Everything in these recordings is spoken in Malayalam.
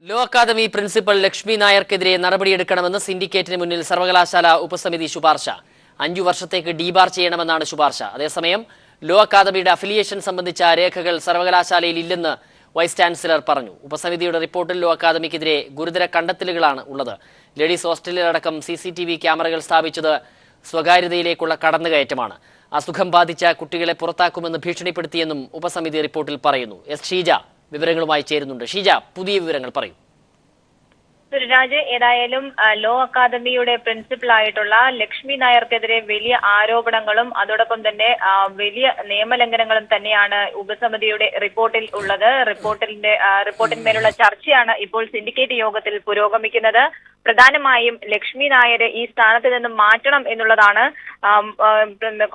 ലോ അക്കാദമി പ്രിൻസിപ്പൽ ലക്ഷ്മി നായർക്കെതിരെ നടപടിയെടുക്കണമെന്ന് സിൻഡിക്കേറ്റിന് മുന്നിൽ സർവകലാശാല ഉപസമിതി ശുപാർശ. 5 വർഷത്തേക്ക് ഡീബാർ ചെയ്യണമെന്നാണ് ശുപാർശ. അതേസമയം ലോ അക്കാദമിയുടെ അഫിലിയേഷൻ സംബന്ധിച്ച രേഖകൾ സർവകലാശാലയിൽ ഇല്ലെന്ന് വൈസ് ചാൻസലർ പറഞ്ഞു. ഉപസമിതിയുടെ റിപ്പോർട്ടിൽ ലോ അക്കാദമിക്കെതിരെ ഗുരുതര കണ്ടെത്തലുകളാണ് ഉള്ളത്. ലേഡീസ് ഹോസ്റ്റലിലടക്കം CCTV ക്യാമറകൾ സ്ഥാപിച്ചത് സ്വകാര്യതയിലേക്കുള്ള കടന്നുകയറ്റമാണ്. അസുഖം ബാധിച്ച കുട്ടികളെ പുറത്താക്കുമെന്ന് ഭീഷണിപ്പെടുത്തിയെന്നും ഉപസമിതി റിപ്പോർട്ടിൽ പറയുന്നു. എസ് ഷീജ വിവരങ്ങളുമായി ചേരുന്നുണ്ട്. ഷീജ, പുതിയ വിവരങ്ങൾ പറയും. സുരരാജ്, ഏതായാലും ലോ അക്കാദമിയുടെ പ്രിൻസിപ്പലായിട്ടുള്ള ലക്ഷ്മി നായർക്കെതിരെ വലിയ ആരോപണങ്ങളും അതോടൊപ്പം തന്നെ വലിയ നിയമലംഘനങ്ങളും തന്നെയാണ് ഉപസമിതിയുടെ റിപ്പോർട്ടിൽ ഉള്ളത്. റിപ്പോർട്ടിന്മേലുള്ള ചർച്ചയാണ് ഇപ്പോൾ സിൻഡിക്കേറ്റ് യോഗത്തിൽ പുരോഗമിക്കുന്നത്. പ്രധാനമായും ലക്ഷ്മി നായരെ ഈ സ്ഥാനത്ത് നിന്നും മാറ്റണം എന്നുള്ളതാണ്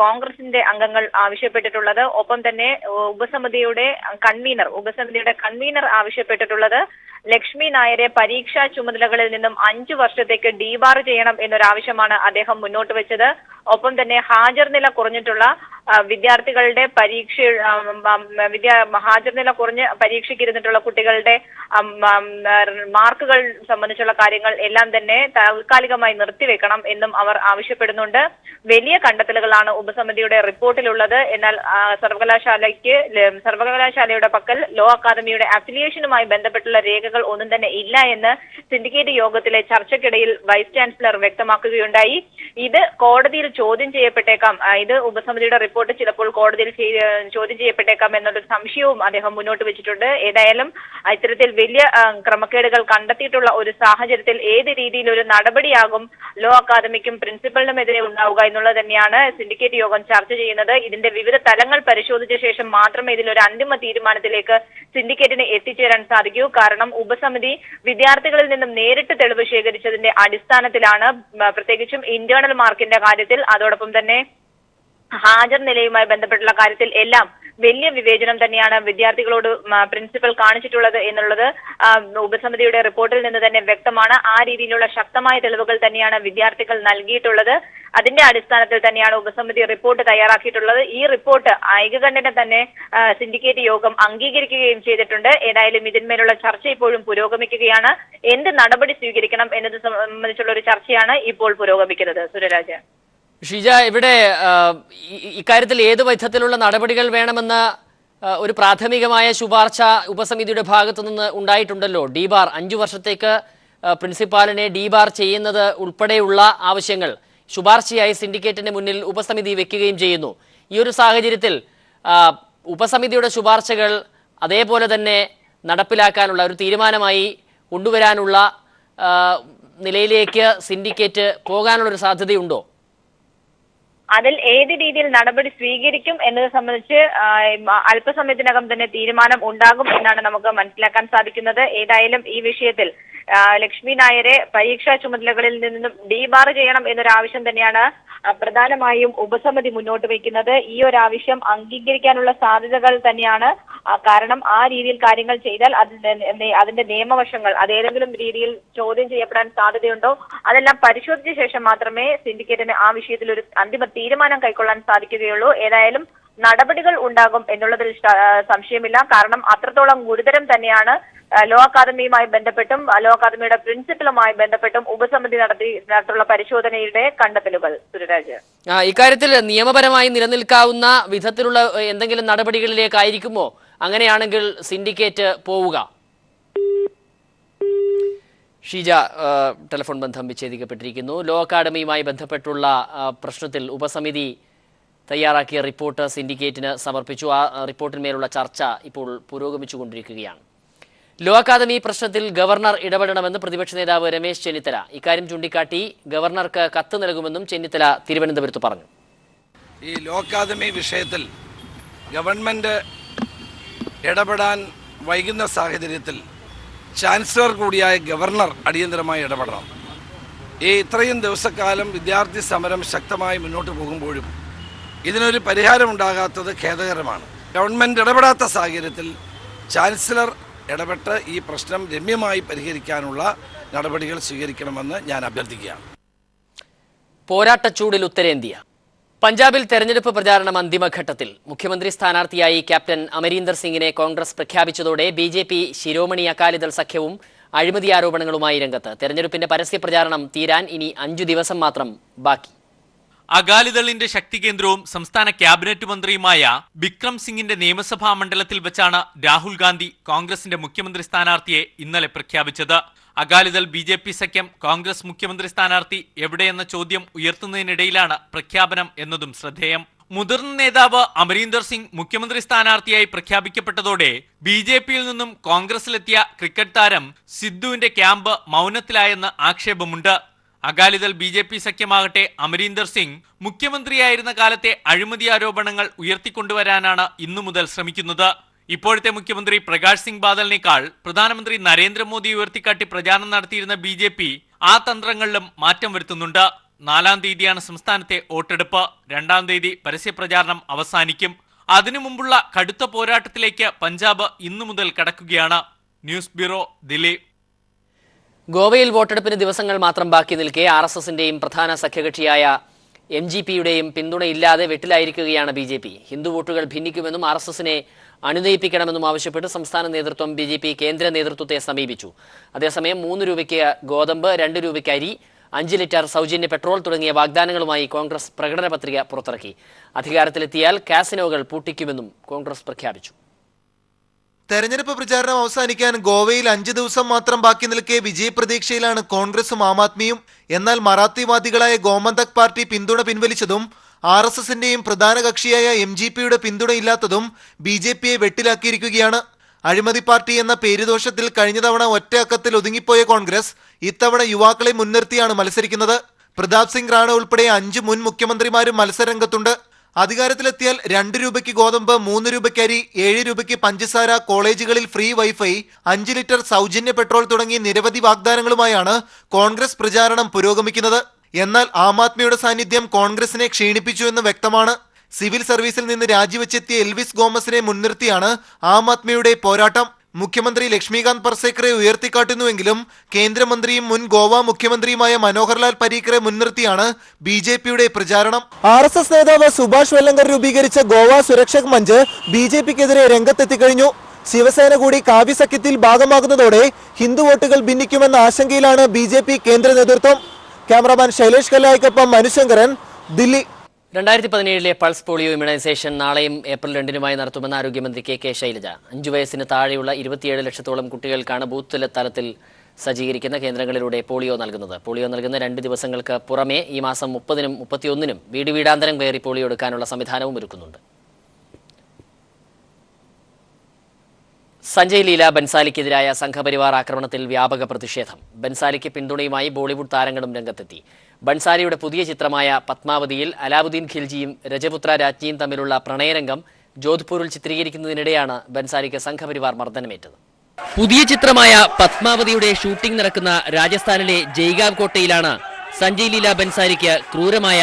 കോൺഗ്രസിന്റെ അംഗങ്ങൾ ആവശ്യപ്പെട്ടിട്ടുള്ളത്. ഒപ്പം തന്നെ ഉപസമിതിയുടെ കൺവീനർ ആവശ്യപ്പെട്ടിട്ടുള്ളത് ലക്ഷ്മി നായരെ പരീക്ഷാ ചുമതലകളിൽ നിന്നും 5 വർഷത്തേക്ക് ഡീബാർ ചെയ്യണം എന്നൊരാവശ്യമാണ് അദ്ദേഹം മുന്നോട്ട് വെച്ചത്. ഒപ്പം തന്നെ ഹാജർ നില കുറഞ്ഞിട്ടുള്ള വിദ്യാർത്ഥികളുടെ ഹാജർ നില കുറഞ്ഞ് പരീക്ഷയ്ക്ക് ഇരുന്നിട്ടുള്ള കുട്ടികളുടെ മാർക്കുകൾ സംബന്ധിച്ചുള്ള കാര്യങ്ങൾ എല്ലാം തന്നെ താൽക്കാലികമായി നിർത്തിവെക്കണം എന്നും അവർ ആവശ്യപ്പെടുന്നുണ്ട്. വലിയ കണ്ടെത്തലുകളാണ് ഉപസമിതിയുടെ റിപ്പോർട്ടിലുള്ളത്. എന്നാൽ സർവകലാശാലയുടെ പക്കൽ ലോ അക്കാദമിയുടെ അഫിലിയേഷനുമായി ബന്ധപ്പെട്ടുള്ള രേഖകൾ ഒന്നും തന്നെ ഇല്ല എന്ന് സിൻഡിക്കേറ്റ് യോഗത്തിലെ ചർച്ചയ്ക്കിടയിൽ വൈസ് ചാൻസലർ വ്യക്തമാക്കുകയുണ്ടായി. ഇത് കോടതിയിൽ ചോദ്യം ചെയ്യപ്പെട്ടേക്കാം, ഇത് ഉപസമിതിയുടെ റിപ്പോർട്ട് ചിലപ്പോൾ കോടതിയിൽ ചോദ്യം ചെയ്യപ്പെട്ടേക്കാം എന്നൊരു സംശയവും അദ്ദേഹം മുന്നോട്ട് വെച്ചിട്ടുണ്ട്. ഏതായാലും ഇത്തരത്തിൽ വലിയ ക്രമക്കേടുകൾ കണ്ടെത്തിയിട്ടുള്ള ഒരു സാഹചര്യത്തിൽ ഏത് രീതിയിൽ ഒരു നടപടിയാകും ലോ അക്കാദമിക്കും പ്രിൻസിപ്പലിനുമെതിരെ ഉണ്ടാവുക എന്നുള്ളത് തന്നെയാണ് സിൻഡിക്കേറ്റ് യോഗം ചർച്ച ചെയ്യുന്നത്. ഇതിന്റെ വിവിധ തലങ്ങൾ പരിശോധിച്ച ശേഷം മാത്രമേ ഇതിലൊരു അന്തിമ തീരുമാനത്തിലേക്ക് സിൻഡിക്കേറ്റിന് എത്തിച്ചേരാൻ സാധിക്കൂ. കാരണം ഉപസമിതി വിദ്യാർത്ഥികളിൽ നിന്നും നേരിട്ട് തെളിവ് ശേഖരിച്ചതിന്റെ അടിസ്ഥാനത്തിലാണ്, പ്രത്യേകിച്ചും ഇന്റേണൽ മാർക്കിന്റെ കാര്യത്തിൽ അതോടൊപ്പം തന്നെ ഹാജർ നിലയുമായി ബന്ധപ്പെട്ടുള്ള കാര്യത്തിൽ എല്ലാം വലിയ വിവേചനം തന്നെയാണ് വിദ്യാർത്ഥികളോട് പ്രിൻസിപ്പൽ കാണിച്ചിട്ടുള്ളത് എന്നുള്ളത് ഉപസമിതിയുടെ റിപ്പോർട്ടിൽ നിന്ന് തന്നെ വ്യക്തമാണ്. ആ രീതിയിലുള്ള ശക്തമായ തെളിവുകൾ തന്നെയാണ് വിദ്യാർത്ഥികൾ നൽകിയിട്ടുള്ളത്. അതിന്റെ അടിസ്ഥാനത്തിൽ തന്നെയാണ് ഉപസമിതി റിപ്പോർട്ട് തയ്യാറാക്കിയിട്ടുള്ളത്. ഈ റിപ്പോർട്ട് ഐകകണ്ഠ്യേന തന്നെ സിൻഡിക്കേറ്റ് യോഗം അംഗീകരിക്കുകയും ചെയ്തിട്ടുണ്ട്. ഏതായാലും ഇതിന്മേലുള്ള ചർച്ച ഇപ്പോഴും പുരോഗമിക്കുകയാണ്. എന്ത് നടപടി സ്വീകരിക്കണം എന്നത് സംബന്ധിച്ചുള്ള ഒരു ചർച്ചയാണ് ഇപ്പോൾ പുരോഗമിക്കുന്നത്. സുരരാജ്, ഷീജ, ഇവിടെ ഇക്കാര്യത്തിൽ ഏത് വിധത്തിലുള്ള നടപടികൾ വേണമെന്ന ഒരു പ്രാഥമികമായ ശുപാർശ ഉപസമിതിയുടെ ഭാഗത്തു നിന്ന് ഉണ്ടായിട്ടുണ്ടല്ലോ. ഡീബാർ 5 വർഷത്തേക്ക് പ്രിൻസിപ്പാലിനെ ഡീബാർ ചെയ്യുന്നത് ഉൾപ്പെടെയുള്ള ആവശ്യങ്ങൾ ശുപാർശയായി സിൻഡിക്കേറ്റിന് മുന്നിൽ ഉപസമിതി വെക്കുകയും ചെയ്യുന്നു. ഈ ഒരു സാഹചര്യത്തിൽ ഉപസമിതിയുടെ ശുപാർശകൾ അതേപോലെ തന്നെ നടപ്പിലാക്കാനുള്ള ഒരു തീരുമാനമായി കൊണ്ടുവരാനുള്ള നിലയിലേക്ക് സിൻഡിക്കേറ്റ് പോകാനുള്ള ഒരു സാധ്യതയുണ്ടോ? അതിൽ ഏത് രീതിയിൽ നടപടി സ്വീകരിക്കും എന്നത് സംബന്ധിച്ച് അല്പസമയത്തിനകം തന്നെ തീരുമാനം ഉണ്ടാകും എന്നാണ് നമുക്ക് മനസ്സിലാക്കാൻ സാധിക്കുന്നത്. ഏതായാലും ഈ വിഷയത്തിൽ ലക്ഷ്മി നായരെ പരീക്ഷാ ചുമതലകളിൽ നിന്നും ഡീബാർ ചെയ്യണം എന്നൊരാവശ്യം തന്നെയാണ് പ്രധാനമായും ഉപസമിതി മുന്നോട്ട് വയ്ക്കുന്നത്. ഈ ഒരു ആവശ്യം അംഗീകരിക്കാനുള്ള സാധ്യതകൾ തന്നെയാണ്. കാരണം ആ രീതിയിൽ കാര്യങ്ങൾ ചെയ്താൽ അതിന്റെ നിയമവശങ്ങൾ അതേതെങ്കിലും രീതിയിൽ ചോദ്യം ചെയ്യപ്പെടാൻ സാധ്യതയുണ്ടോ, അതെല്ലാം പരിശോധിച്ച ശേഷം മാത്രമേ സിൻഡിക്കേറ്റിന് ആ വിഷയത്തിൽ ഒരു അന്തിമ തീരുമാനം കൈക്കൊള്ളാൻ സാധിക്കുകയുള്ളൂ. ഏതായാലും നടപടികൾ ഉണ്ടാകും എന്നുള്ളതിൽ സംശയമില്ല. കാരണം അത്രത്തോളം ഗുരുതരം തന്നെയാണ് ലോ അക്കാദമിയുമായി ബന്ധപ്പെട്ടും ലോ അക്കാദമിയുടെ പ്രിൻസിപ്പലുമായി ബന്ധപ്പെട്ടും ഉപസമിതി നടത്തിയുള്ള പരിശോധനയുടെ കണ്ടെത്തലുകൾ. സുരരാജ്, ഇക്കാര്യത്തിൽ നിയമപരമായി നിലനിൽക്കാവുന്ന വിധത്തിലുള്ള എന്തെങ്കിലും നടപടികളിലേക്കായിരിക്കുമോ അങ്ങനെയാണെങ്കിൽ സിൻഡിക്കേറ്റ് പോവുക? ഷീജ, ടെലിഫോൺ ബന്ധം വിച്ഛേദിക്കപ്പെട്ടിരിക്കുന്നു. ലോ അക്കാദമിയുമായി ബന്ധപ്പെട്ടുള്ള പ്രശ്നത്തിൽ ഉപസമിതി തയ്യാറാക്കിയ റിപ്പോർട്ട് സിൻഡിക്കേറ്റിന് സമർപ്പിച്ചു. ആ റിപ്പോർട്ടിന്മേലുള്ള ചർച്ച ഇപ്പോൾ പുരോഗമിച്ചുകൊണ്ടിരിക്കുകയാണ്. ലോ അക്കാദമി പ്രശ്നത്തിൽ ഗവർണർ ഇടപെടണമെന്ന് പ്രതിപക്ഷ നേതാവ് രമേശ് ചെന്നിത്തല. ഇക്കാര്യം ചൂണ്ടിക്കാട്ടി ഗവർണർക്ക് കത്ത് നൽകുമെന്നും ചെന്നിത്തല തിരുവനന്തപുരത്ത് പറഞ്ഞു. ഈ ലോ അക്കാദമി വിഷയത്തിൽ ഗവൺമെന്റ് ഇടപെടാൻ വൈകുന്ന സാഹചര്യത്തിൽ ചാൻസലർ കൂടിയായ ഗവർണർ അടിയന്തരമായി ഇടപെടണം. ഇത്രയും ദിവസക്കാലം വിദ്യാർത്ഥി സമരം ശക്തമായി മുന്നോട്ട് പോകുമ്പോഴും ഇതിനൊരു പരിഹാരമുണ്ടാകാത്തത് ഖേദകരമാണ്. ഗവൺമെൻറ് ഇടപെടാത്ത സാഹചര്യത്തിൽ ചാൻസലർ ഇടപെട്ട് ഈ പ്രശ്നം രമ്യമായി പരിഹരിക്കാനുള്ള നടപടികൾ സ്വീകരിക്കണമെന്ന് ഞാൻ അഭ്യർത്ഥിക്കുകയാണ്. പോരാട്ടച്ചൂടിൽ ഉത്തരേന്ത്യ. പഞ്ചാബിൽ തെരഞ്ഞെടുപ്പ് പ്രചാരണം അന്തിമഘട്ടത്തിൽ. മുഖ്യമന്ത്രി സ്ഥാനാർത്ഥിയായി ക്യാപ്റ്റൻ അമരീന്ദർ സിംഗിനെ കോൺഗ്രസ് പ്രഖ്യാപിച്ചതോടെ BJP ശിരോമണി അകാലിദൾ സഖ്യവും അഴിമതി ആരോപണങ്ങളുമായി രംഗത്ത്. തെരഞ്ഞെടുപ്പിന്റെ പരസ്യ പ്രചാരണം തീരാൻ ഇനി 5 ദിവസം മാത്രം ബാക്കി. അകാലിദളിന്റെ ശക്തി കേന്ദ്രവും സംസ്ഥാന ക്യാബിനറ്റ് മന്ത്രിയുമായ ബിക്രം സിംഗിന്റെ നിയമസഭാ മണ്ഡലത്തിൽ വെച്ചാണ് രാഹുൽ ഗാന്ധി കോൺഗ്രസിന്റെ മുഖ്യമന്ത്രി സ്ഥാനാർത്ഥിയെ ഇന്നലെ പ്രഖ്യാപിച്ചത്. അകാലിദൾ BJP സഖ്യം കോൺഗ്രസ് മുഖ്യമന്ത്രി സ്ഥാനാർത്ഥി എവിടെയെന്ന ചോദ്യം ഉയർത്തുന്നതിനിടയിലാണ് പ്രഖ്യാപനം എന്നതും ശ്രദ്ധേയം. മുതിർന്ന നേതാവ് അമരീന്ദർ സിംഗ് മുഖ്യമന്ത്രി സ്ഥാനാർത്ഥിയായി പ്രഖ്യാപിക്കപ്പെട്ടതോടെ BJPയിൽ നിന്നും കോൺഗ്രസിലെത്തിയ ക്രിക്കറ്റ് താരം സിദ്ധുവിന്റെ ക്യാമ്പ് മൗനത്തിലായെന്ന് ആക്ഷേപമുണ്ട്. അകാലിദൾ BJP സഖ്യമാകട്ടെ അമരീന്ദർ സിംഗ് മുഖ്യമന്ത്രിയായിരുന്ന കാലത്തെ അഴിമതി ആരോപണങ്ങൾ ഉയർത്തിക്കൊണ്ടുവരാനാണ് ഇന്നു മുതൽ ശ്രമിക്കുന്നത്. ഇപ്പോഴത്തെ മുഖ്യമന്ത്രി പ്രകാശ് സിംഗ് ബാദലിനേക്കാൾ പ്രധാനമന്ത്രി നരേന്ദ്രമോദി ഉയർത്തിക്കാട്ടി പ്രചാരണം നടത്തിയിരുന്ന BJP ആ തന്ത്രങ്ങളിലും മാറ്റം വരുത്തുന്നുണ്ട്. 4-ാം തീയതിയാണ് സംസ്ഥാനത്തെ വോട്ടെടുപ്പ്. 2-ാം തീയതി പരസ്യപ്രചാരണം അവസാനിക്കും. അതിനു മുമ്പുള്ള കടുത്ത പോരാട്ടത്തിലേക്ക് പഞ്ചാബ് ഇന്നു മുതൽ കടക്കുകയാണ്. News bureau, Delhi. ഗോവയിൽ വോട്ടെടുപ്പിന് ദിവസങ്ങൾ മാത്രം ബാക്കി നിൽക്കെ RSSന്റെയും പ്രധാന സഖ്യകക്ഷിയായ MGPയുടെയും പിന്തുണയില്ലാതെ വെട്ടിലായിരിക്കുകയാണ് BJP. ഹിന്ദു വോട്ടുകൾ ഭിന്നിക്കുമെന്നും RSSനെ അനുനയിപ്പിക്കണമെന്നും ആവശ്യപ്പെട്ട് സംസ്ഥാന നേതൃത്വം BJP കേന്ദ്ര നേതൃത്വത്തെ സമീപിച്ചു. അതേസമയം 3 രൂപയ്ക്ക് ഗോതമ്പ്, 2 രൂപയ്ക്ക് അരി, 5 ലിറ്റർ സൗജന്യ പെട്രോൾ തുടങ്ങിയ വാഗ്ദാനങ്ങളുമായി കോൺഗ്രസ് പ്രകടന പത്രിക പുറത്തിറക്കി. അധികാരത്തിലെത്തിയാൽ കാസിനോകൾ പൂട്ടിക്കുമെന്നും കോൺഗ്രസ് പ്രഖ്യാപിച്ചു. തെരഞ്ഞെടുപ്പ് പ്രചാരണം അവസാനിക്കാൻ ഗോവയിൽ 5 ദിവസം മാത്രം ബാക്കി നിൽക്കെ വിജയപ്രതീക്ഷയിലാണ് കോൺഗ്രസും ആം ആദ്മിയും. എന്നാൽ മറാത്തിവാദികളായ ഗോമന്തക് പാർട്ടി പിന്തുണ പിൻവലിച്ചതും RSSന്റെയും പ്രധാന കക്ഷിയായ MGPയുടെ പിന്തുണയില്ലാത്തതും BJPയെ വെട്ടിലാക്കിയിരിക്കുകയാണ്. അഴിമതി പാർട്ടി എന്ന പേരുദോഷത്തിൽ കഴിഞ്ഞ തവണ ഒറ്റ അക്കത്തിൽ ഒതുങ്ങിപ്പോയ കോൺഗ്രസ് ഇത്തവണ യുവാക്കളെ മുൻനിർത്തിയാണ് മത്സരിക്കുന്നത്. പ്രതാപ് സിംഗ് റാണ ഉൾപ്പെടെ 5 മുൻ മുഖ്യമന്ത്രിമാരും മത്സരരംഗത്തുണ്ട്. അധികാരത്തിലെത്തിയാൽ 2 രൂപയ്ക്ക് ഗോതമ്പ്, 3 രൂപയ്ക്ക് അരി, 7 രൂപയ്ക്ക് പഞ്ചസാര, കോളേജുകളിൽ ഫ്രീ വൈഫൈ, 5 ലിറ്റർ സൗജന്യ പെട്രോൾ തുടങ്ങി നിരവധി വാഗ്ദാനങ്ങളുമായാണ് കോൺഗ്രസ് പ്രചാരണം പുരോഗമിക്കുന്നത്. എന്നാൽ ആം ആദ്മിയുടെ സാന്നിധ്യം കോൺഗ്രസിനെ ക്ഷീണിപ്പിച്ചു എന്ന് വ്യക്തമാണ്. സിവിൽ സർവീസിൽ നിന്ന് രാജിവെച്ചെത്തിയ എൽവിസ് ഗോമസിനെ മുൻനിർത്തിയാണ് ആം ആദ്മിയുടെ പോരാട്ടം. മുഖ്യമന്ത്രി ലക്ഷ്മികാന്ത് പർസേക്കറെ ഉയർത്തിക്കാട്ടുന്നുവെങ്കിലും കേന്ദ്രമന്ത്രിയും മുൻ ഗോവ മുഖ്യമന്ത്രിയുമായ മനോഹർലാൽ പരീക്കറെ മുൻനിർത്തിയാണ് BJPയുടെ പ്രചാരണം. RSS നേതാവ് സുഭാഷ് വെല്ലങ്കർ രൂപീകരിച്ച ഗോവ സുരക്ഷക് മഞ്ച് BJPക്കെതിരെ രംഗത്തെത്തിക്കഴിഞ്ഞു. ശിവസേന കൂടി കാവ്യ സഖ്യത്തിൽ ഭാഗമാകുന്നതോടെ ഹിന്ദു വോട്ടുകൾ ഭിന്നിക്കുമെന്ന ആശങ്കയിലാണ് BJP കേന്ദ്ര നേതൃത്വം. ക്യാമറാമാൻ ശൈലേഷ് കല്ലായിക്കൊപ്പം Manushankaran, Delhi. 2017 pulse polio immunisation നാളെയും ഏപ്രിൽ 2-നുമായി നടത്തുമെന്ന് ആരോഗ്യമന്ത്രി KK ശൈലജ. 5 വയസ്സിന് താഴെയുള്ള 27 ലക്ഷത്തോളം കുട്ടികൾക്കാണ് ബൂത്ത് തലത്തിൽ സജ്ജീകരിക്കുന്ന കേന്ദ്രങ്ങളിലൂടെ പോളിയോ നൽകുന്നത്. പോളിയോ നൽകുന്ന 2 ദിവസങ്ങൾക്ക് പുറമെ ഈ മാസം 30-നും 31-നും വീടാന്തരം കയറി പോളിയോ എടുക്കാനുള്ള സംവിധാനവും ഒരുക്കുന്നുണ്ട്. സഞ്ജയ് ലീല ബൻസാലിക്കെതിരായ സംഘപരിവാർ ആക്രമണത്തിൽ വ്യാപക പ്രതിഷേധം. ബൻസാലിക്ക് പിന്തുണയുമായി ബോളിവുഡ് താരങ്ങളും രംഗത്തെത്തി. ബൻസാലിയുടെ പുതിയ ചിത്രമായ പത്മാവതിയിൽ അലാവുദ്ദീൻ ഖിൽജിയും രജപുത്ര രാജ്ഞിയും തമ്മിലുള്ള പ്രണയരംഗം ജോധ്പൂരിൽ ചിത്രീകരിക്കുന്നതിനിടെയാണ് ബൻസാലിക്ക് സംഘപരിവാർ മർദ്ദനമേറ്റത്. പുതിയ ചിത്രമായ പത്മാവതിയുടെ ഷൂട്ടിംഗ് നടക്കുന്ന രാജസ്ഥാനിലെ ജയ്ഗാവ് കോട്ടയിലാണ് സഞ്ജയ് ലീല ബൻസാലിക്ക് ക്രൂരമായ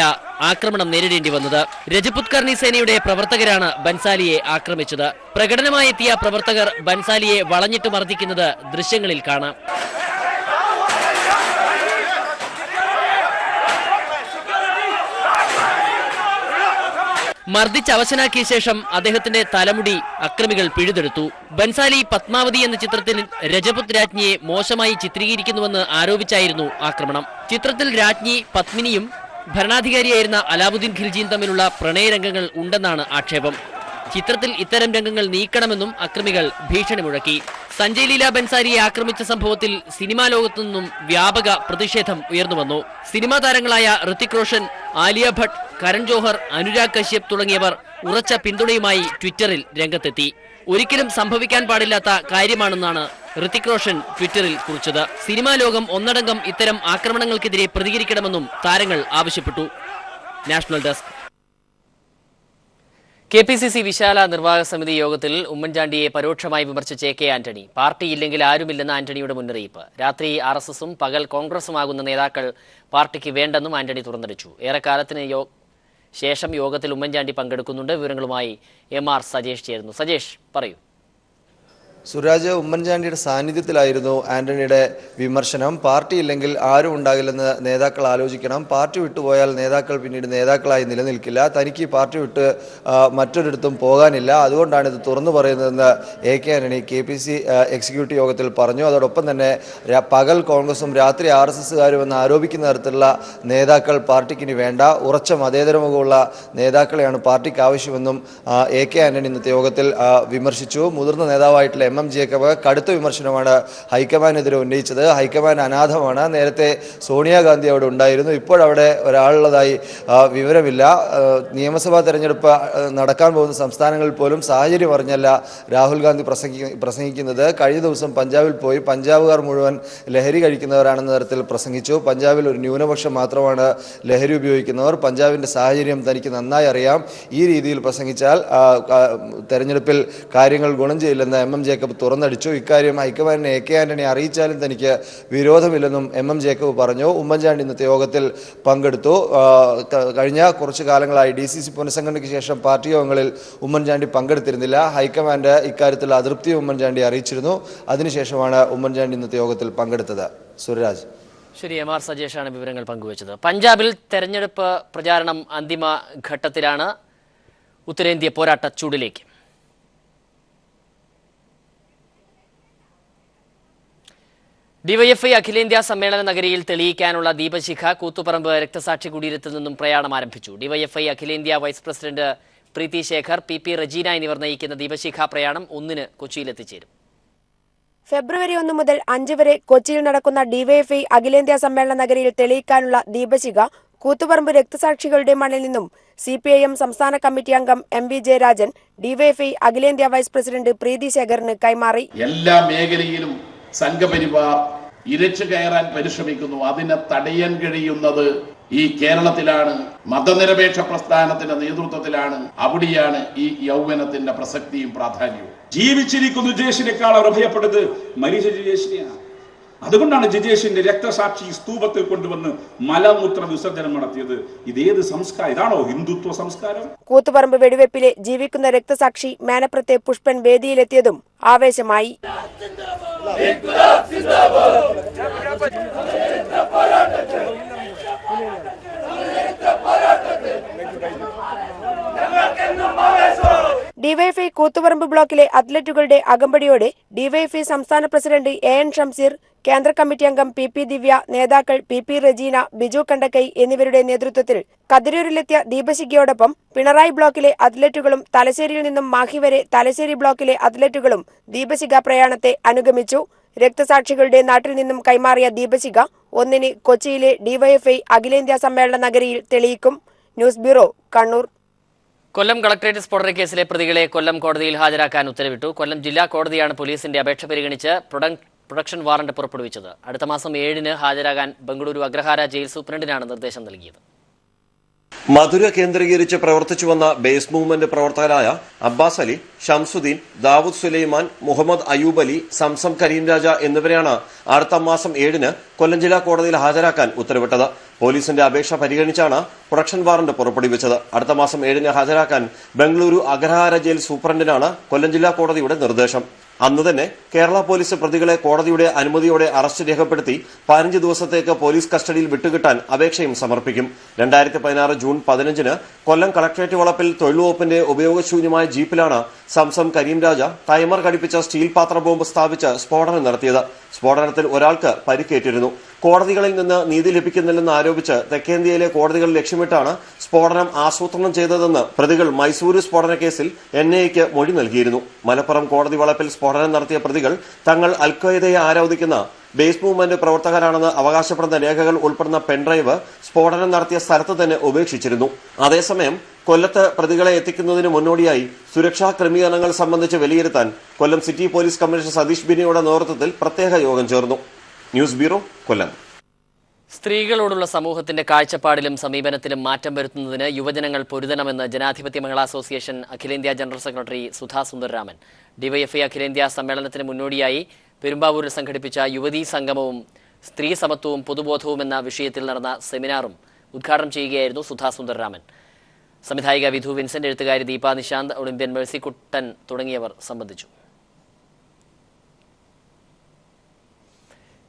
ആക്രമണം നേരിടേണ്ടി വന്നത്. രജപുത് കർണി സേനയുടെ പ്രവർത്തകരാണ് ബൻസാലിയെ ആക്രമിച്ചത്. പ്രകടനമായി എത്തിയ പ്രവർത്തകർ ബൻസാലിയെ വളഞ്ഞിട്ട് മർദ്ദിക്കുന്നത് ദൃശ്യങ്ങളിൽ കാണാം. മർദ്ദിച്ച് അവശനാക്കിയ ശേഷം അദ്ദേഹത്തിന്റെ തലമുടി അക്രമികൾ പിഴുതെടുത്തു. ബൻസാലി പത്മാവതി എന്ന ചിത്രത്തിൽ രജപുത് രാജ്ഞിയെ മോശമായി ചിത്രീകരിക്കുന്നുവെന്ന് ആരോപിച്ചായിരുന്നു ആക്രമണം. ചിത്രത്തിൽ രാജ്ഞി പത്മിനിയും ഭരണാധികാരിയായിരുന്ന അലാവുദ്ദീൻ ഖിൽജിയും തമ്മിലുള്ള പ്രണയരംഗങ്ങൾ ഉണ്ടെന്നാണ് ആക്ഷേപം. ചിത്രത്തിൽ ഇത്തരം രംഗങ്ങൾ നീക്കണമെന്നും അക്രമികൾ ഭീഷണി മുഴക്കി. സഞ്ജയ് ലീല ബൻസാലിയെ ആക്രമിച്ച സംഭവത്തിൽ സിനിമാ ലോകത്തു നിന്നും വ്യാപക പ്രതിഷേധം ഉയർന്നുവന്നു. സിനിമാ താരങ്ങളായ ഋതിക് റോഷൻ, ആലിയ ഭട്ട്, കരൺ ജോഹർ, അനുരാഗ് കശ്യപ് തുടങ്ങിയവർ ഉറച്ച പിന്തുണയുമായി ട്വിറ്ററിൽ രംഗത്തെത്തി. ഒരിക്കലും സംഭവിക്കാൻ പാടില്ലാത്ത കാര്യമാണെന്നാണ് ഋതിക് റോഷൻ ട്വിറ്ററിൽ കുറിച്ചത്. സിനിമാ ലോകം ഒന്നടങ്കം ഇത്തരം ആക്രമണങ്ങൾക്കെതിരെ പ്രതികരിക്കണമെന്നും താരങ്ങൾ ആവശ്യപ്പെട്ടു. National desk. KPCC വിശാല നിർവാഹക സമിതി യോഗത്തിൽ ഉമ്മൻചാണ്ടിയെ പരോക്ഷമായി വിമർശിച്ച AK ആന്റണി. പാർട്ടിയില്ലെങ്കിൽ ആരുമില്ലെന്ന ആന്റണിയുടെ മുന്നറിയിപ്പ്. രാത്രി RSSും പകൽ കോൺഗ്രസുമാകുന്ന നേതാക്കൾ പാർട്ടിക്ക് വേണ്ടെന്നും ആന്റണി തുറന്നടിച്ചു. ഏറെക്കാലത്തിന് ശേഷം യോഗത്തിൽ ഉമ്മൻചാണ്ടി പങ്കെടുക്കുന്നുണ്ട്. വിവരങ്ങളുമായി MR സജേഷ് ചേരുന്നു. സജേഷ്, പറയൂ. സുരാജ് ഉമ്മൻചാണ്ടിയുടെ സാന്നിധ്യത്തിലായിരുന്നു ആന്റണിയുടെ വിമർശനം. പാർട്ടി ഇല്ലെങ്കിൽ ആരും ഉണ്ടാകില്ലെന്ന് നേതാക്കൾ ആലോചിക്കണം. പാർട്ടി വിട്ടുപോയാൽ നേതാക്കൾ പിന്നീട് നേതാക്കളായി നിലനിൽക്കില്ല. തനിക്ക് ഈ പാർട്ടി വിട്ട് മറ്റൊരിടത്തും പോകാനില്ല. അതുകൊണ്ടാണ് ഇത് തുറന്നു പറയുന്നതെന്ന് AK ആന്റണി KPC എക്സിക്യൂട്ടീവ് യോഗത്തിൽ പറഞ്ഞു. അതോടൊപ്പം തന്നെ പകൽ കോൺഗ്രസും രാത്രി RSSകാരും എന്ന് ആരോപിക്കുന്ന തരത്തിലുള്ള നേതാക്കൾ പാർട്ടിക്കിനി വേണ്ട. ഉറച്ച മതേതരമുഖമുള്ള നേതാക്കളെയാണ് പാർട്ടിക്ക് ആവശ്യമെന്നും AK ആന്റണി ഇന്നത്തെ യോഗത്തിൽ വിമർശിച്ചു. മുതിർന്ന നേതാവായിട്ടുള്ള M ജേക്കബ് കടുത്ത വിമർശനമാണ് ഹൈക്കമാൻഡിനെതിരെ ഉന്നയിച്ചത്. ഹൈക്കമാൻഡ് അനാഥമാണ്. നേരത്തെ സോണിയാഗാന്ധി അവിടെ ഉണ്ടായിരുന്നു. ഇപ്പോഴവിടെ ഒരാളുള്ളതായി വിവരമില്ല. നിയമസഭാ തെരഞ്ഞെടുപ്പ് നടക്കാൻ പോകുന്ന സംസ്ഥാനങ്ങളിൽ പോലും സാഹചര്യം അറിഞ്ഞല്ല രാഹുൽ ഗാന്ധി പ്രസംഗിക്കുന്നത്. കഴിഞ്ഞ ദിവസം പഞ്ചാബിൽ പോയി പഞ്ചാബുകാർ മുഴുവൻ ലഹരി കഴിക്കുന്നവരാണെന്ന തരത്തിൽ പ്രസംഗിച്ചു. പഞ്ചാബിൽ ഒരു ന്യൂനപക്ഷം മാത്രമാണ് ലഹരി ഉപയോഗിക്കുന്നവർ. പഞ്ചാബിൻ്റെ സാഹചര്യം തനിക്ക് നന്നായി അറിയാം. ഈ രീതിയിൽ പ്രസംഗിച്ചാൽ തെരഞ്ഞെടുപ്പിൽ കാര്യങ്ങൾ ഗുണം ചെയ്യില്ലെന്ന് M ജേക്കബ് തുറന്നടിച്ചു. ഇക്കാര്യം ഹൈക്കമാൻഡിനെ AK ആന്റണി അറിയിച്ചാലും തനിക്ക് വിരോധമില്ലെന്നും M ജേക്കബ് പറഞ്ഞു. ഉമ്മൻചാണ്ടി ഇന്നത്തെ യോഗത്തിൽ പങ്കെടുത്തു. കഴിഞ്ഞ കുറച്ചു കാലങ്ങളായി DCC പുനഃസംഘടനയ്ക്ക് ശേഷം പാർട്ടി യോഗങ്ങളിൽ ഉമ്മൻചാണ്ടി പങ്കെടുത്തിരുന്നില്ല. ഹൈക്കമാൻഡ് ഇക്കാര്യത്തിൽ അതൃപ്തി ഉമ്മൻചാണ്ടി അറിയിച്ചിരുന്നു. അതിനുശേഷമാണ് ഉമ്മൻചാണ്ടി ഇന്നത്തെ യോഗത്തിൽ പങ്കെടുത്തത്. സുരരാജ്. ശരി, MR സജേഷാണ് വിവരങ്ങൾ പങ്കുവച്ചത്. പഞ്ചാബിൽ തെരഞ്ഞെടുപ്പ് പ്രചാരണം അന്തിമ ഘട്ടത്തിലാണ്. ഉത്തരേന്ത്യ പോരാട്ട ചൂടിലേക്ക്. DYFI അഖിലേന്ത്യാ സമ്മേളന നഗരിയിൽ തെളിയിക്കാനുള്ള ദീപശിഖ കൂത്തുപറമ്പ് രക്തസാക്ഷി കുടീരത്തിൽ നിന്നും പ്രയാണം ആരംഭിച്ചു. DYFI അഖിലേന്ത്യാ വൈസ് പ്രസിഡന്റ് പ്രീതി ശേഖർ, PP റജീന എന്നിവർ നയിക്കുന്ന ദീപശിഖ പ്രയാണം 1 കൊച്ചിയിലെത്തിച്ചേരും. ഫെബ്രുവരി 1 മുതൽ 5 വരെ കൊച്ചിയിൽ നടക്കുന്ന DYFI അഖിലേന്ത്യാ സമ്മേളന നഗരിയിൽ തെളിയിക്കാനുള്ള ദീപശിഖ കൂത്തുപറമ്പ് രക്തസാക്ഷികളുടെ മണ്ണിൽ നിന്നും CPIM സംസ്ഥാന കമ്മിറ്റി അംഗം MV ജയരാജൻ DYFI അഖിലേന്ത്യാ വൈസ് പ്രസിഡന്റ് പ്രീതി ശേഖറിന് കൈമാറി. എല്ലാ മേഖലയിലും സംഘപരിവാർ ഇരച്ചു കയറാൻ പരിശ്രമിക്കുന്നു. അതിനെ തടയാൻ കഴിയുന്നത് ഈ കേരളത്തിലാണ്. മതനിരപേക്ഷ പ്രസ്ഥാനത്തിന്റെ നേതൃത്വത്തിലാണ്. അവിടെയാണ് ഈ യൗവനത്തിന്റെ പ്രസക്തിയും പ്രാധാന്യവും. ജീവിച്ചിരിക്കുന്ന ജിജേഷിനേക്കാൾ അവർ ഭയപ്പെടുന്നത് മരിച്ച ജിജേഷിനെയാണ്. അതുകൊണ്ടാണ് ജിജേഷിന്റെ രക്തസാക്ഷി സ്തൂപത്തിൽ കൊണ്ടുവന്ന് മലമൂത്ര വിസർജനം നടത്തിയത്. ഇതേത് സംസ്കാരം? ഇതാണോ ഹിന്ദുത്വ സംസ്കാരം? കൂത്തുപറമ്പ് വെടിവെപ്പിലെ ജീവിക്കുന്ന രക്തസാക്ഷി മേനപ്രത്തെ പുഷ്പൻ വേദിയിലെത്തിയതും ആവേശമായി. DYFI കൂത്തുപറമ്പ് ബ്ലോക്കിലെ അത്ലറ്റുകളുടെ അകമ്പടിയോടെ DYFI സംസ്ഥാന പ്രസിഡന്റ് AN ഷംസീർ, കേന്ദ്ര കമ്മിറ്റി അംഗം PP ദിവ്യ, നേതാക്കൾ PP റജീന, ബിജു കണ്ടക്കൈ എന്നിവരുടെ നേതൃത്വത്തിൽ കതിരൂരിലെത്തിയ ദീപശിഖയോടൊപ്പം പിണറായി ബ്ലോക്കിലെ അത്ലറ്റുകളും തലശ്ശേരിയിൽ നിന്നും മാഹി വരെ തലശ്ശേരി ബ്ലോക്കിലെ അത്ലറ്റുകളും ദീപശിഖ പ്രയാണത്തെ അനുഗമിച്ചു. രക്തസാക്ഷികളുടെ നാട്ടിൽ നിന്നും കൈമാറിയ ദീപശിഖ 1 കൊച്ചിയിലെ DYFI അഖിലേന്ത്യാ സമ്മേളന നഗരിയിൽ തെളിയിക്കും. News bureau, Kannur. Kollam collectorate സ്ഫോടന കേസിലെ പ്രതികളെ കൊല്ലം കോടതിയിൽ ഹാജരാക്കാൻ ഉത്തരവിട്ടു. കൊല്ലം ജില്ലാ കോടതിയാണ് പോലീസിന്റെ അപേക്ഷ പരിഗണിച്ച് പ്രൊഡക്ഷൻ വാറന്റ് പുറപ്പെടുവിച്ചത്. അടുത്ത മാസം 7 ഹാജരാകാൻ ബംഗളൂരു അഗ്രഹാര ജയിൽ സൂപ്രണ്ടിനാണ് നിർദ്ദേശം നൽകിയത്. മധുര കേന്ദ്രീകരിച്ച് പ്രവർത്തിച്ചുവന്ന ബേസ് മൂവ്മെന്റ് പ്രവർത്തകരായ അബ്ബാസ് അലി, ഷംസുദ്ദീൻ, ദാവൂദ് സുലൈമാൻ, മുഹമ്മദ് അയൂബ് അലി, സംസം കരീം രാജ എന്നിവരെയാണ് അടുത്ത മാസം 7 കൊല്ലം ജില്ലാ കോടതിയിൽ ഹാജരാക്കാൻ ഉത്തരവിട്ടത്. പോലീസിന്റെ അപേക്ഷ പരിഗണിച്ചാണ് പ്രൊഡക്ഷൻ വാറന്റ് പുറപ്പെടുവിച്ചത്. അടുത്ത മാസം 7 ഹാജരാക്കാൻ ബംഗളൂരു അഗ്രഹാര ജയിൽ സൂപ്രണ്ടിനാണ് കൊല്ലം ജില്ലാ കോടതിയുടെ നിർദ്ദേശം. അന്ന് തന്നെ കേരള പോലീസ് പ്രതികളെ കോടതിയുടെ അനുമതിയോടെ അറസ്റ്റ് രേഖപ്പെടുത്തി 15 ദിവസത്തേക്ക് പോലീസ് കസ്റ്റഡിയിൽ വിട്ടുകിട്ടാൻ അപേക്ഷയും സമർപ്പിക്കും. 2016 ജൂൺ 15 കൊല്ലം കളക്ടറേറ്റ് വളപ്പിൽ തൊഴിൽ വകുപ്പിന്റെ ഉപയോഗശൂന്യമായ ജീപ്പിലാണ് സംസം കരീം രാജ ടൈമർ ഘടിപ്പിച്ച സ്റ്റീൽ പാത്ര ബോംബ് സ്ഥാപിച്ച് സ്ഫോടനം നടത്തിയത്. സ്ഫോടനത്തിൽ ഒരാൾക്ക് പരിക്കേറ്റിരുന്നു. കോടതികളിൽ നിന്ന് നീതി ലഭിക്കുന്നില്ലെന്ന് ആരോപിച്ച് തെക്കേന്ത്യയിലെ കോടതികൾ ലക്ഷ്യമിട്ടാണ് സ്ഫോടനം ആസൂത്രണം ചെയ്തതെന്ന് പ്രതികൾ മൈസൂരു സ്ഫോടന കേസിൽ NIAക്ക് മൊഴി നൽകിയിരുന്നു. മലപ്പുറം കോടതി വളപ്പിൽ സ്ഫോടനം നടത്തിയ പ്രതികൾ തങ്ങൾ അൽഖ്വയ്ദയെ ആരാധിക്കുന്ന ബേസ് മൂവ്മെന്റ് പ്രവർത്തകരാണെന്ന് അവകാശപ്പെടുന്ന രേഖകൾ ഉൾപ്പെടുന്ന പെൻഡ്രൈവ് സ്ഫോടനം നടത്തിയ സ്ഥലത്ത് തന്നെ ഉപേക്ഷിച്ചിരുന്നു. അതേസമയം കൊല്ലത്ത് പ്രതികളെ എത്തിക്കുന്നതിന് മുന്നോടിയായി സുരക്ഷാ ക്രമീകരണങ്ങൾ സംബന്ധിച്ച് വിലയിരുത്താൻ കൊല്ലം സിറ്റി പോലീസ് കമ്മീഷണർ സതീഷ് ബിനിയുടെ നേതൃത്വത്തിൽ പ്രത്യേക യോഗം ചേർന്നു. ന്യൂസ് ബ്യൂറോ, കൊല്ലം. സ്ത്രീകളോടുള്ള സമൂഹത്തിന്റെ കാഴ്ചപ്പാടിലും സമീപനത്തിലും മാറ്റം വരുത്തുന്നതിന് യുവജനങ്ങൾ പൊരുതണമെന്ന് ജനാധിപത്യ മഹിളാ അസോസിയേഷൻ അഖിലേന്ത്യാ ജനറൽ സെക്രട്ടറി സുധാ സുന്ദരരാമൻ. DYFI അഖിലേന്ത്യാ സമ്മേളനത്തിന് മുന്നോടിയായി പെരുമ്പാവൂരിൽ സംഘടിപ്പിച്ച യുവതീ സംഗമവും സ്ത്രീ സമത്വവും പൊതുബോധവും എന്ന വിഷയത്തിൽ നടന്ന സെമിനാറും ഉദ്ഘാടനം ചെയ്യുകയായിരുന്നു സുധാ സുന്ദരരാമൻ. സംവിധായിക വിധു വിൻസെന്റ്, എഴുത്തുകാരി ദീപ നിശാന്ത്, ഒളിമ്പ്യൻ മേഴ്സിക്കുട്ടൻ തുടങ്ങിയവർ സംബന്ധിച്ചു.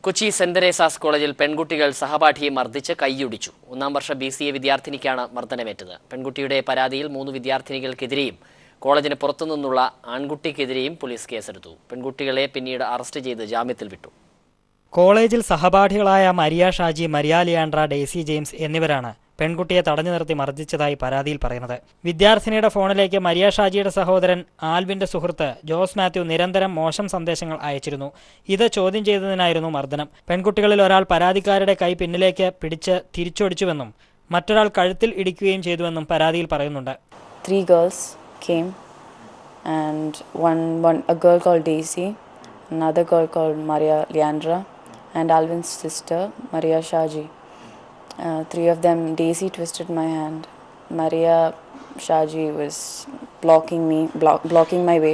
കൊച്ചി സെന്റ് തെരേസാസ് കോളേജിൽ പെൺകുട്ടികൾ സഹപാഠിയെ മർദ്ദിച്ച് കൈയൊടിച്ചു. 1ാം വർഷ BCA വിദ്യാർത്ഥിനിക്കാണ് മർദ്ദനമേറ്റത്. പെൺകുട്ടിയുടെ പരാതിയിൽ 3 വിദ്യാർത്ഥിനികൾക്കെതിരെയും കോളേജിന് പുറത്തുനിന്നുള്ള ആൺകുട്ടിക്കെതിരെയും പോലീസ് കേസെടുത്തു. പെൺകുട്ടികളെ പിന്നീട് അറസ്റ്റ് ചെയ്ത് ജാമ്യത്തിൽ വിട്ടു. കോളേജിൽ സഹപാഠികളായ Maria Shaji, Maria Leandra, Daisy James എന്നിവരാണ് പെൺകുട്ടിയെ തടഞ്ഞു നിർത്തി മർദ്ദിച്ചതായി പരാതിയിൽ പറയുന്നത്. വിദ്യാർത്ഥിനിയുടെ ഫോണിലേക്ക് മരിയ ഷാജിയുടെ സഹോദരൻ ആൽവിന്റെ സുഹൃത്ത് ജോസ് മാത്യു നിരന്തരം മോശം സന്ദേശങ്ങൾ അയച്ചിരുന്നു. ഇത് ചോദ്യം ചെയ്തതിനായിരുന്നു മർദ്ദനം. പെൺകുട്ടികളിൽ ഒരാൾ പരാതിക്കാരുടെ കൈ പിന്നിലേക്ക് പിടിച്ച് തിരിച്ചൊടിച്ചുവെന്നും മറ്റൊരാൾ കഴുത്തിൽ ഇടിക്കുകയും ചെയ്തുവെന്നും പരാതിയിൽ പറയുന്നുണ്ട്. 3 girls came and a girl called Daisy, another girl called Maria Leandra and Alvin's sister Maria Shaji. 3 of them, Daisy twisted my hand. Maria Shaji was blocking my way,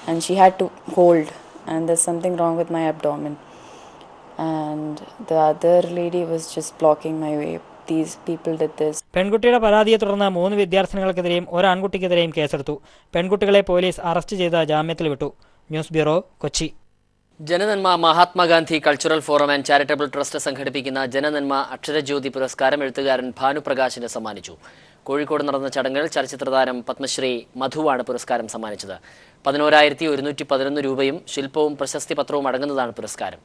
and she had to hold, and there's something wrong with my abdomen. And the other lady was just blocking my way. These people did this. പെൺകുട്ടിയുടെ പരാതിയെ തുടർന്ന് 3 വിദ്യാർത്ഥിനികൾക്കെതിരെയും ഒരു ആൺകുട്ടിക്കെതിരെയും കേസെടുത്തു. പെൺകുട്ടികളെ പോലീസ് അറസ്റ്റ് ചെയ്ത് ജാമ്യത്തിൽ വിട്ടു. News bureau, Kochi. ജനനന്മ Mahatma Gandhi cultural forum and charitable trust സംഘടിപ്പിക്കുന്ന ജനനന്മ അക്ഷരജ്യോതി പുരസ്കാരം എഴുത്തുകാരൻ ഭാനുപ്രകാശിന് സമ്മാനിച്ചു. കോഴിക്കോട് നടന്ന ചടങ്ങിൽ ചലച്ചിത്രതാരം പത്മശ്രീ മധുവാണ് പുരസ്കാരം സമ്മാനിച്ചത്. 11,111 രൂപയും ശില്പവും പ്രശസ്തി പത്രവും അടങ്ങുന്നതാണ് പുരസ്കാരം.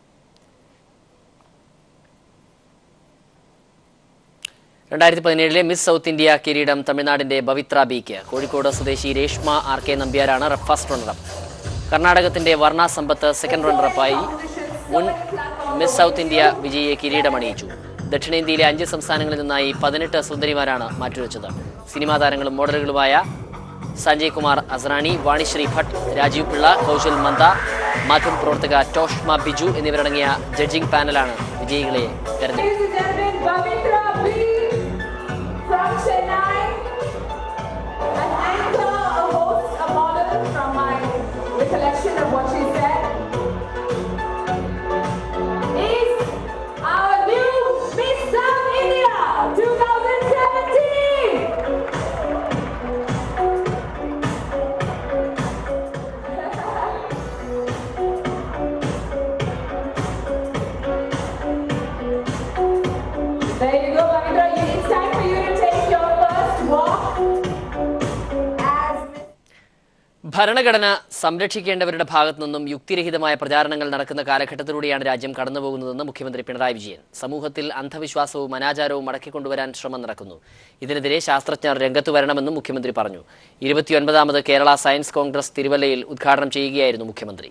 2017 മിസ് സൗത്ത് ഇന്ത്യ കിരീടം തമിഴ്നാടിന്റെ പവിത്ര ബിക്ക്. കോഴിക്കോട് സ്വദേശി രേഷ്മ RK നമ്പ്യാരാണ് ഫസ്റ്റ് റണ്ണറപ്പ്. കർണാടകത്തിന്റെ വർണ്ണ സമ്പത്ത് സെക്കൻഡ് റണ്ണറപ്പായി. മുൻ മിസ് സൗത്ത് ഇന്ത്യ വിജയിയെ കിരീടമണിയിച്ചു. ദക്ഷിണേന്ത്യയിലെ 5 സംസ്ഥാനങ്ങളിൽ നിന്നായി 18 സുന്ദരിമാരാണ് മാറ്റുരച്ചത്. സിനിമാ താരങ്ങളും മോഡലുകളുമായ സഞ്ജയ് കുമാർ അസ്രാണി, വാണിശ്രീ ഭട്ട്, രാജീവ് പിള്ള, കൗശൽ മന്ദ, മാധ്യമപ്രവർത്തക ടോഷ്മ ബിജു എന്നിവരടങ്ങിയ ജഡ്ജിംഗ് പാനലാണ് വിജയികളെ തെരഞ്ഞെടുത്തത്. ഭരണഘടന സംരക്ഷിക്കേണ്ടവരുടെ ഭാഗത്തു നിന്നും യുക്തിരഹിതമായ പ്രചാരണങ്ങൾ നടക്കുന്ന കാലഘട്ടത്തിലൂടെയാണ് രാജ്യം കടന്നുപോകുന്നതെന്ന് മുഖ്യമന്ത്രി പിണറായി വിജയൻ. സമൂഹത്തിൽ അന്ധവിശ്വാസവും അനാചാരവും മടക്കിക്കൊണ്ടുവരാൻ ശ്രമം നടക്കുന്നു. ഇതിനെതിരെ ശാസ്ത്രജ്ഞർ രംഗത്തു വരണമെന്നും മുഖ്യമന്ത്രി പറഞ്ഞു. 29ാമത് കേരള സയൻസ് കോൺഗ്രസ് തിരുവല്ലയിൽ ഉദ്ഘാടനം ചെയ്യുകയായിരുന്നു മുഖ്യമന്ത്രി.